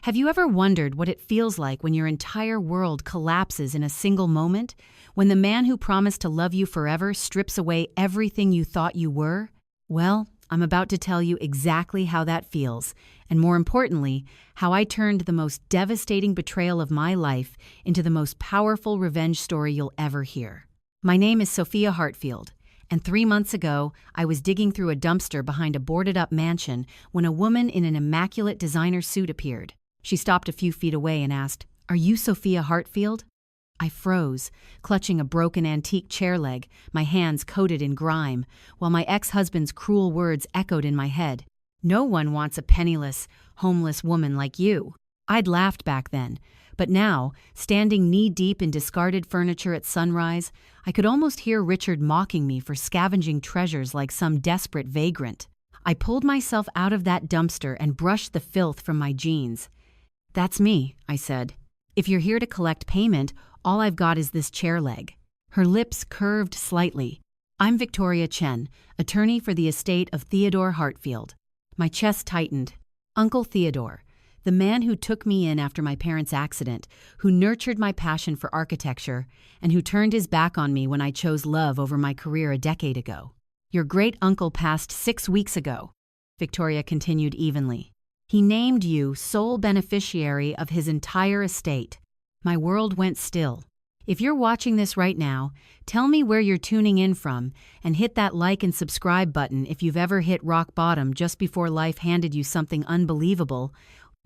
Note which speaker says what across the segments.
Speaker 1: Have you ever wondered what it feels like when your entire world collapses in a single moment? When the man who promised to love you forever strips away everything you thought you were? Well, I'm about to tell you exactly how that feels, and more importantly, how I turned the most devastating betrayal of my life into the most powerful revenge story you'll ever hear. My name is Sophia Hartfield, and 3 months ago, I was digging through a dumpster behind a boarded-up mansion when a woman in an immaculate designer suit appeared. She stopped a few feet away and asked, "Are you Sophia Hartfield?" I froze, clutching a broken antique chair leg, my hands coated in grime, while my ex-husband's cruel words echoed in my head. "No one wants a penniless, homeless woman like you." I'd laughed back then, but now, standing knee-deep in discarded furniture at sunrise, I could almost hear Richard mocking me for scavenging treasures like some desperate vagrant. I pulled myself out of that dumpster and brushed the filth from my jeans. "That's me," I said. "If you're here to collect payment, all I've got is this chair leg." Her lips curved slightly. "I'm Victoria Chen, attorney for the estate of Theodore Hartfield." My chest tightened. Uncle Theodore, the man who took me in after my parents' accident, who nurtured my passion for architecture, and who turned his back on me when I chose love over my career a decade ago. "Your great-uncle passed 6 weeks ago," Victoria continued evenly. "He named you sole beneficiary of his entire estate." My world went still. If you're watching this right now, tell me where you're tuning in from and hit that like and subscribe button if you've ever hit rock bottom just before life handed you something unbelievable,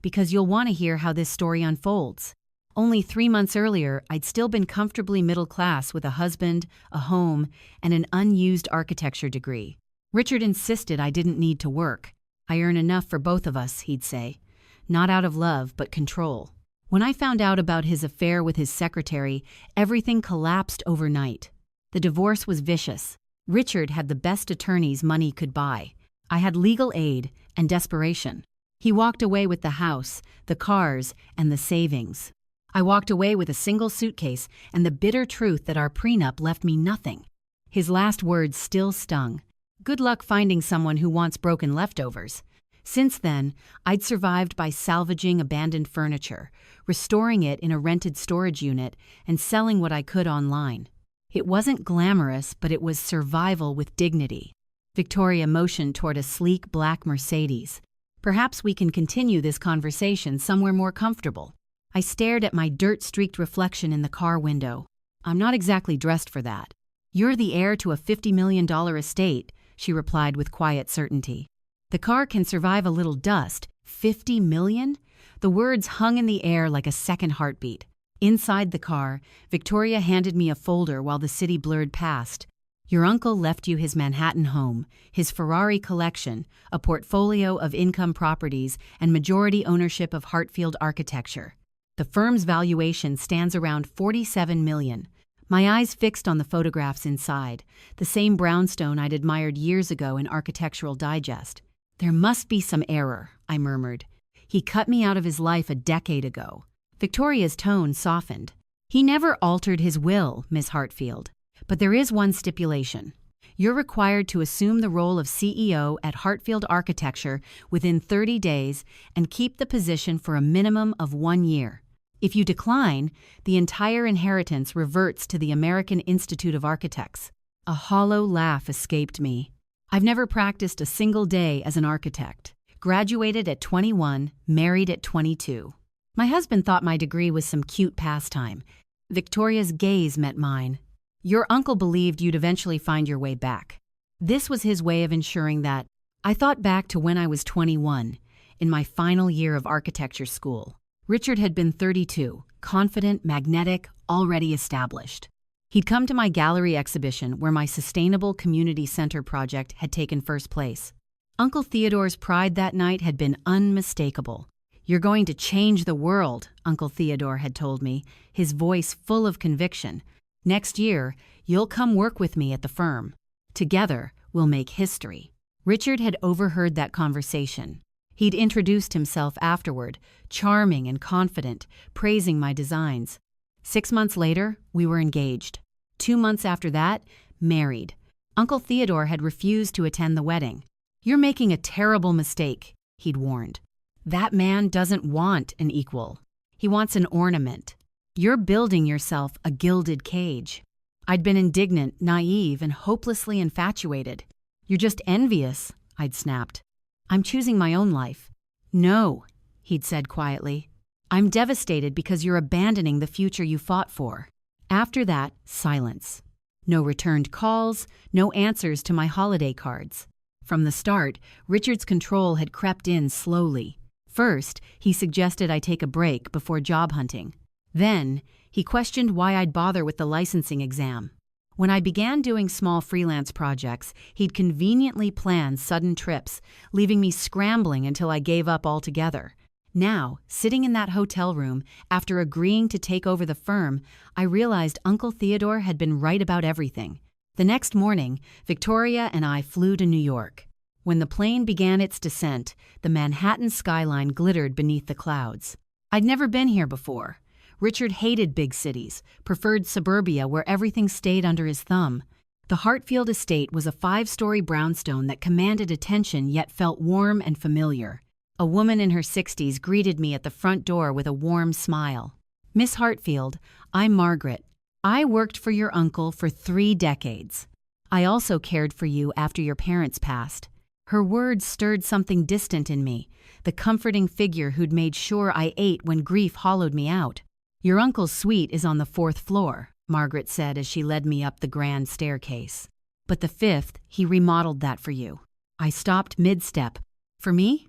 Speaker 1: because you'll want to hear how this story unfolds. Only 3 months earlier, I'd still been comfortably middle class with a husband, a home, and an unused architecture degree. Richard insisted I didn't need to work. "I earn enough for both of us," he'd say. Not out of love, but control. When I found out about his affair with his secretary, everything collapsed overnight. The divorce was vicious. Richard had the best attorneys money could buy. I had legal aid and desperation. He walked away with the house, the cars, and the savings. I walked away with a single suitcase and the bitter truth that our prenup left me nothing. His last words still stung. "Good luck finding someone who wants broken leftovers." Since then, I'd survived by salvaging abandoned furniture, restoring it in a rented storage unit, and selling what I could online. It wasn't glamorous, but it was survival with dignity. Victoria motioned toward a sleek black Mercedes. "Perhaps we can continue this conversation somewhere more comfortable." I stared at my dirt-streaked reflection in the car window. "I'm not exactly dressed for that." "You're the heir to a $50 million estate," she replied with quiet certainty. "The car can survive a little dust. 50 million? The words hung in the air like a second heartbeat. Inside the car, Victoria handed me a folder while the city blurred past. "Your uncle left you his Manhattan home, his Ferrari collection, a portfolio of income properties, and majority ownership of Hartfield architecture. The firm's valuation stands around 47 million. My eyes fixed on the photographs inside, the same brownstone I'd admired years ago in Architectural Digest. "There must be some error," I murmured. "He cut me out of his life a decade ago." Victoria's tone softened. "He never altered his will, Miss Hartfield. But there is one stipulation. You're required to assume the role of CEO at Hartfield Architecture within 30 days and keep the position for a minimum of 1 year. If you decline, the entire inheritance reverts to the American Institute of Architects." A hollow laugh escaped me. I've never practiced a single day as an architect. Graduated at 21, married at 22. My husband thought my degree was some cute pastime. Victoria's gaze met mine. "Your uncle believed you'd eventually find your way back." This was his way of ensuring that. I thought back to when I was 21, in my final year of architecture school. Richard had been 32, confident, magnetic, already established. He'd come to my gallery exhibition where my Sustainable Community Center project had taken first place. Uncle Theodore's pride that night had been unmistakable. "You're going to change the world," Uncle Theodore had told me, his voice full of conviction. "Next year, you'll come work with me at the firm. Together, we'll make history." Richard had overheard that conversation. He'd introduced himself afterward, charming and confident, praising my designs. 6 months later, we were engaged. 2 months after that, married. Uncle Theodore had refused to attend the wedding. "You're making a terrible mistake," he'd warned. That man doesn't want an equal. He wants an ornament. You're building yourself a gilded cage. I'd been indignant, naive, and hopelessly infatuated. You're just envious, I'd snapped. I'm choosing my own life. No, he'd said quietly. I'm devastated because you're abandoning the future you fought for. After that, silence. No returned calls, no answers to my holiday cards. From the start, Richard's control had crept in slowly. First, he suggested I take a break before job hunting. Then, he questioned why I'd bother with the licensing exam. When I began doing small freelance projects, he'd conveniently plan sudden trips, leaving me scrambling until I gave up altogether. Now, sitting in that hotel room, after agreeing to take over the firm, I realized Uncle Theodore had been right about everything. The next morning, Victoria and I flew to New York. When the plane began its descent, the Manhattan skyline glittered beneath the clouds. I'd never been here before. Richard hated big cities, preferred suburbia where everything stayed under his thumb. The Hartfield estate was a 5-story brownstone that commanded attention yet felt warm and familiar. A woman in her 60s greeted me at the front door with a warm smile. Miss Hartfield, I'm Margaret. I worked for your uncle for 3 decades. I also cared for you after your parents passed. Her words stirred something distant in me, the comforting figure who'd made sure I ate when grief hollowed me out. Your uncle's suite is on the 4th floor, Margaret said as she led me up the grand staircase. But the 5th, he remodeled that for you. I stopped mid-step. For me?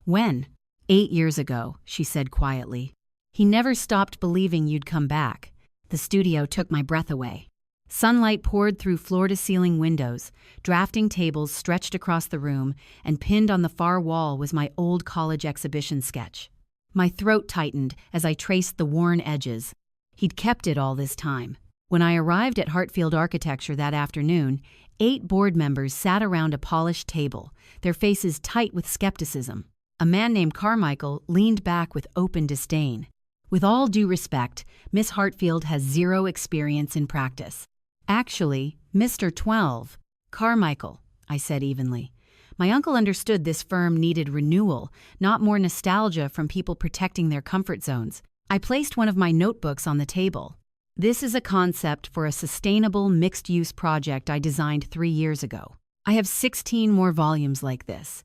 Speaker 1: When? 8 years ago, she said quietly. He never stopped believing you'd come back. The studio took my breath away. Sunlight poured through floor-to-ceiling windows, drafting tables stretched across the room, and pinned on the far wall was my old college exhibition sketch. My throat tightened as I traced the worn edges. He'd kept it all this time. When I arrived at Hartfield Architecture that afternoon, 8 board members sat around a polished table, their faces tight with skepticism. A man named Carmichael leaned back with open disdain. With all due respect, Miss Hartfield has 0 experience in practice. Actually, Mr. 12. Carmichael, I said evenly. My uncle understood this firm needed renewal, not more nostalgia from people protecting their comfort zones. I placed one of my notebooks on the table. This is a concept for a sustainable mixed-use project I designed 3 years ago. I have 16 more volumes like this.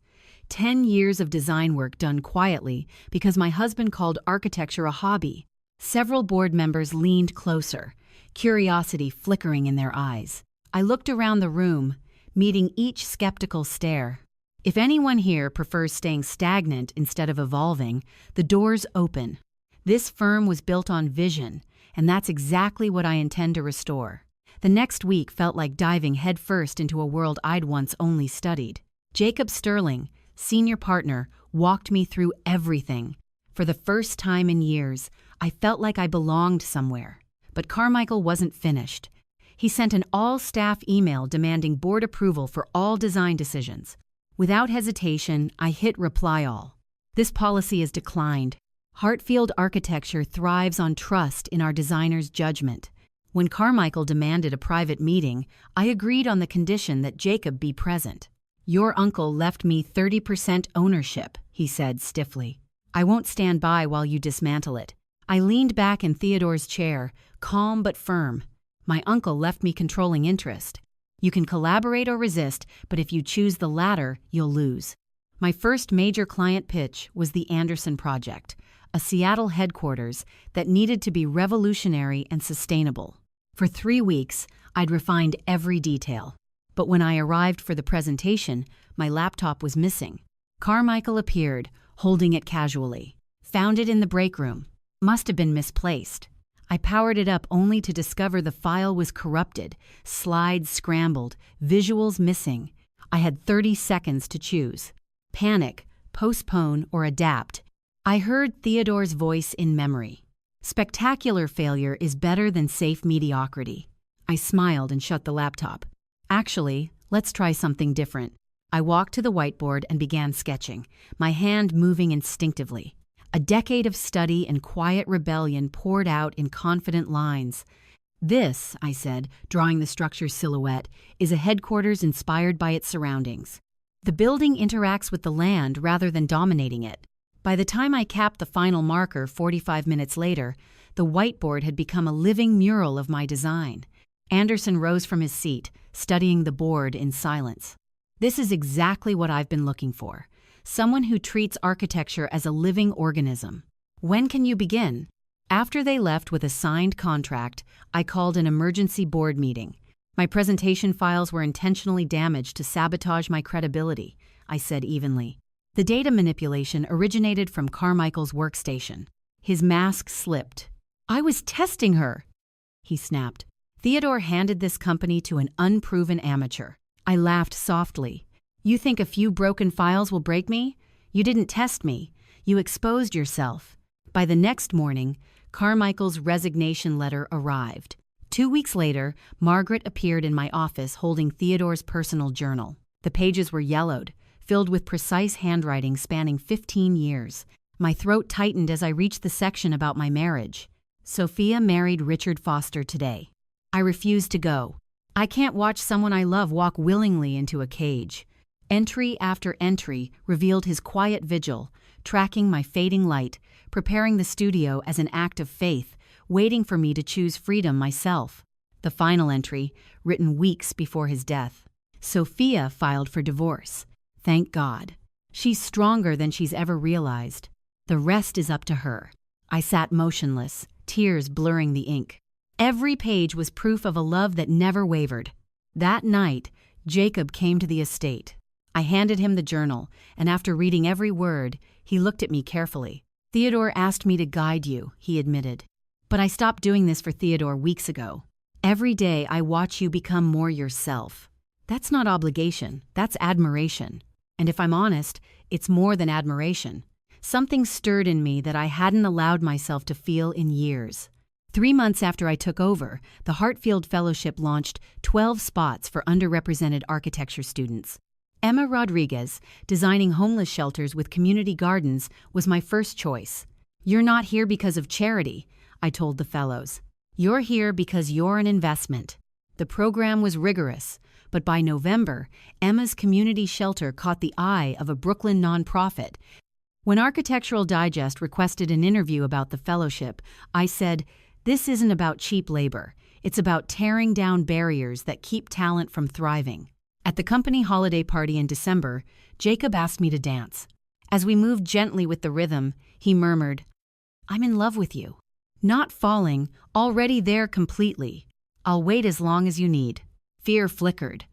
Speaker 1: 10 years of design work done quietly because my husband called architecture a hobby. Several board members leaned closer, curiosity flickering in their eyes. I looked around the room, meeting each skeptical stare. If anyone here prefers staying stagnant instead of evolving, the door's open. This firm was built on vision, and that's exactly what I intend to restore. The next week felt like diving headfirst into a world I'd once only studied. Jacob Sterling, senior partner, walked me through everything. For the first time in years, I felt like I belonged somewhere. But Carmichael wasn't finished. He sent an all-staff email demanding board approval for all design decisions. Without hesitation, I hit reply all. This policy is declined. Hartfield Architecture thrives on trust in our designer's judgment. When Carmichael demanded a private meeting, I agreed on the condition that Jacob be present. Your uncle left me 30% ownership, he said stiffly. I won't stand by while you dismantle it. I leaned back in Theodore's chair, calm but firm. My uncle left me controlling interest. You can collaborate or resist, but if you choose the latter, you'll lose. My first major client pitch was the Anderson Project, a Seattle headquarters that needed to be revolutionary and sustainable. For 3 weeks, I'd refined every detail. But when I arrived for the presentation, my laptop was missing. Carmichael appeared, holding it casually. Found it in the break room. Must have been misplaced. I powered it up only to discover the file was corrupted, slides scrambled, visuals missing. I had 30 seconds to choose. Panic, postpone, or adapt. I heard Theodore's voice in memory. Spectacular failure is better than safe mediocrity. I smiled and shut the laptop. Actually, let's try something different. I walked to the whiteboard and began sketching, my hand moving instinctively. A decade of study and quiet rebellion poured out in confident lines. This, I said, drawing the structure's silhouette, is a headquarters inspired by its surroundings. The building interacts with the land rather than dominating it. By the time I capped the final marker 45 minutes later, the whiteboard had become a living mural of my design. Anderson rose from his seat, studying the board in silence. This is exactly what I've been looking for. Someone who treats architecture as a living organism. When can you begin? After they left with a signed contract, I called an emergency board meeting. My presentation files were intentionally damaged to sabotage my credibility, I said evenly. The data manipulation originated from Carmichael's workstation. His mask slipped. I was testing her, he snapped. Theodore handed this company to an unproven amateur. I laughed softly. You think a few broken files will break me? You didn't test me. You exposed yourself. By the next morning, Carmichael's resignation letter arrived. 2 weeks later, Margaret appeared in my office holding Theodore's personal journal. The pages were yellowed, filled with precise handwriting spanning 15 years. My throat tightened as I reached the section about my marriage. Sophia married Richard Foster today. I refused to go. I can't watch someone I love walk willingly into a cage. Entry after entry revealed his quiet vigil, tracking my fading light, preparing the studio as an act of faith, waiting for me to choose freedom myself. The final entry, written weeks before his death. Sophia filed for divorce. Thank God. She's stronger than she's ever realized. The rest is up to her. I sat motionless, tears blurring the ink. Every page was proof of a love that never wavered. That night, Jacob came to the estate. I handed him the journal, and after reading every word, he looked at me carefully. Theodore asked me to guide you, he admitted. But I stopped doing this for Theodore weeks ago. Every day I watch you become more yourself. That's not obligation, that's admiration. And if I'm honest, it's more than admiration. Something stirred in me that I hadn't allowed myself to feel in years. 3 months after I took over, the Hartfield Fellowship launched 12 spots for underrepresented architecture students. Emma Rodriguez, designing homeless shelters with community gardens, was my first choice. You're not here because of charity, I told the fellows. You're here because you're an investment. The program was rigorous, but by November, Emma's community shelter caught the eye of a Brooklyn nonprofit. When Architectural Digest requested an interview about the fellowship, I said, "This isn't about cheap labor. It's about tearing down barriers that keep talent from thriving." At the company holiday party in December, Jacob asked me to dance. As we moved gently with the rhythm, he murmured, "I'm in love with you." Not falling, already there completely. I'll wait as long as you need. Fear flickered,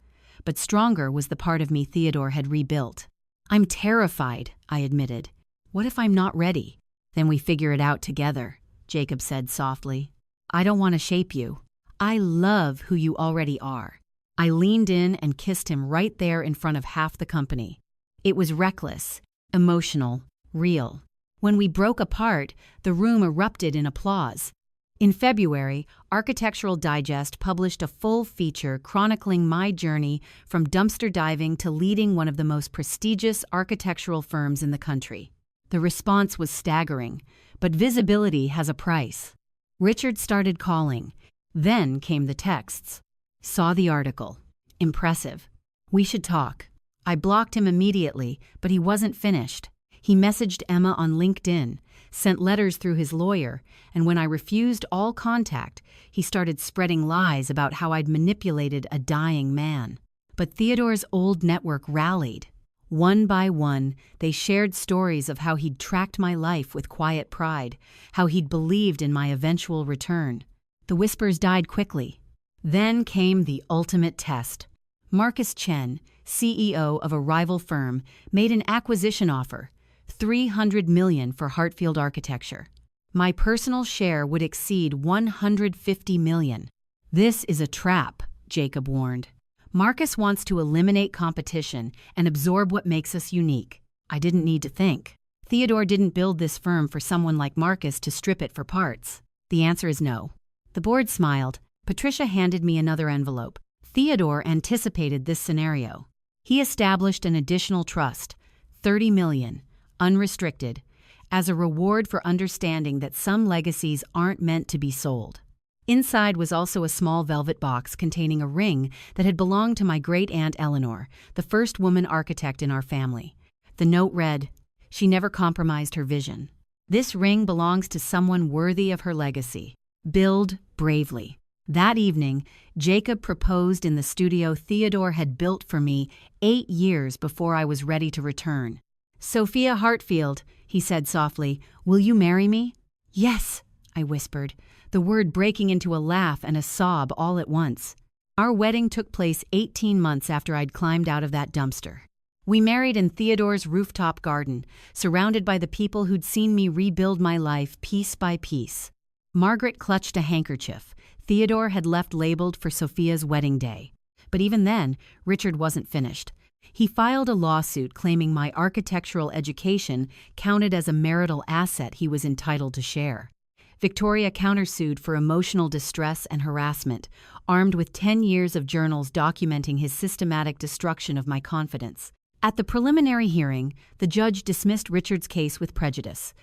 Speaker 1: but stronger was the part of me Theodore had rebuilt. I'm terrified, I admitted. What if I'm not ready? Then we figure it out together, Jacob said softly. I don't want to shape you. I love who you already are. I leaned in and kissed him right there in front of half the company. It was reckless, emotional, real. When we broke apart, the room erupted in applause. In February, Architectural Digest published a full feature chronicling my journey from dumpster diving to leading one of the most prestigious architectural firms in the country. The response was staggering, but visibility has a price. Richard started calling. Then came the texts. Saw the article. Impressive. We should talk. I blocked him immediately, but he wasn't finished. He messaged Emma on LinkedIn, sent letters through his lawyer, and when I refused all contact, he started spreading lies about how I'd manipulated a dying man. But Theodore's old network rallied. One by one, they shared stories of how he'd tracked my life with quiet pride, how he'd believed in my eventual return. The whispers died quickly. Then came the ultimate test. Marcus Chen, CEO of a rival firm, made an acquisition offer, $300 million for Hartfield Architecture. My personal share would exceed $150 million. This is a trap, Jacob warned. Marcus wants to eliminate competition and absorb what makes us unique. I didn't need to think. Theodore didn't build this firm for someone like Marcus to strip it for parts. The answer is no. The board smiled. Patricia handed me another envelope. Theodore anticipated this scenario. He established an additional trust, $30 million, unrestricted, as a reward for understanding that some legacies aren't meant to be sold. Inside was also a small velvet box containing a ring that had belonged to my great-aunt Eleanor, the first woman architect in our family. The note read, She never compromised her vision. This ring belongs to someone worthy of her legacy. Build bravely. That evening, Jacob proposed in the studio Theodore had built for me 8 years before I was ready to return. "Sophia Hartfield," he said softly, "will you marry me?" "Yes," I whispered, the word breaking into a laugh and a sob all at once. Our wedding took place 18 months after I'd climbed out of that dumpster. We married in Theodore's rooftop garden, surrounded by the people who'd seen me rebuild my life piece by piece. Margaret clutched a handkerchief Theodore had left labeled for Sophia's wedding day. But even then, Richard wasn't finished. He filed a lawsuit claiming my architectural education counted as a marital asset he was entitled to share. Victoria countersued for emotional distress and harassment, armed with 10 years of journals documenting his systematic destruction of my confidence. At the preliminary hearing, the judge dismissed Richard's case with prejudice.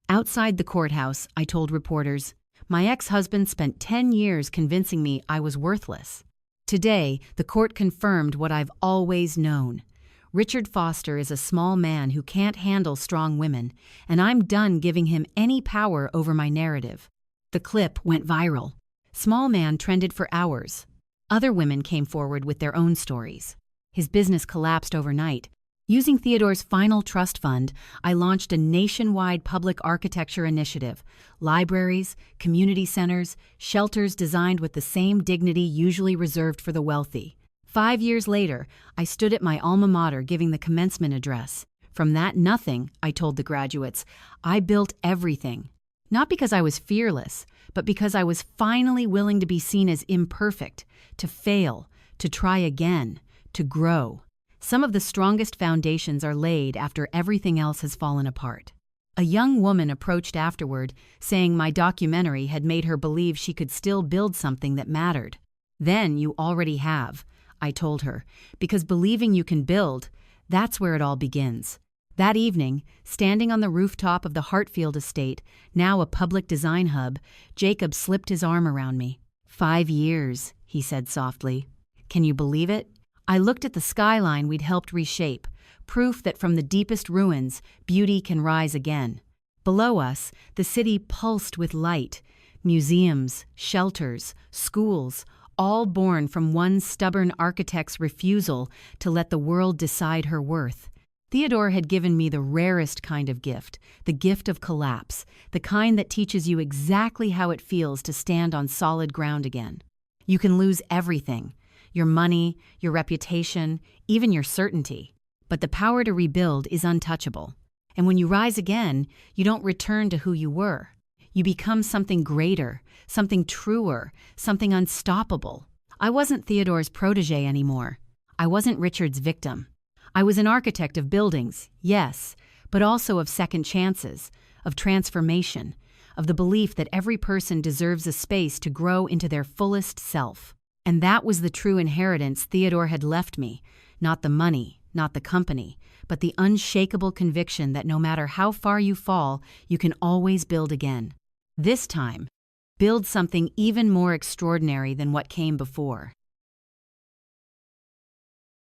Speaker 1: Outside the courthouse, I told reporters, "My ex-husband spent 10 years convincing me I was worthless." Today, the court confirmed what I've always known. Richard Foster is a small man who can't handle strong women, and I'm done giving him any power over my narrative. The clip went viral. Small Man trended for hours. Other women came forward with their own stories. His business collapsed overnight. Using Theodore's final trust fund, I launched a nationwide public architecture initiative. Libraries, community centers, shelters designed with the same dignity usually reserved for the wealthy. 5 years later, I stood at my alma mater giving the commencement address. From that nothing, I told the graduates, I built everything. Not because I was fearless, but because I was finally willing to be seen as imperfect, to fail, to try again, to grow. Some of the strongest foundations are laid after everything else has fallen apart. A young woman approached afterward, saying my documentary had made her believe she could still build something that mattered. "Then you already have," I told her, "because believing you can build, that's where it all begins." That evening, standing on the rooftop of the Hartfield estate, now a public design hub, Jacob slipped his arm around me. 5 years, he said softly. Can you believe it? I looked at the skyline we'd helped reshape, proof that from the deepest ruins, beauty can rise again. Below us, the city pulsed with light. Museums, shelters, schools, all born from one stubborn architect's refusal to let the world decide her worth. Theodore had given me the rarest kind of gift, the gift of collapse, the kind that teaches you exactly how it feels to stand on solid ground again. You can lose everything, your money, your reputation, even your certainty. But the power to rebuild is untouchable. And when you rise again, you don't return to who you were. You become something greater, something truer, something unstoppable. I wasn't Theodore's protege anymore. I wasn't Richard's victim. I was an architect of buildings, yes, but also of second chances, of transformation, of the belief that every person deserves a space to grow into their fullest self. And that was the true inheritance Theodore had left me, not the money, not the company, but the unshakable conviction that no matter how far you fall, you can always build again. This time, build something even more extraordinary than what came before.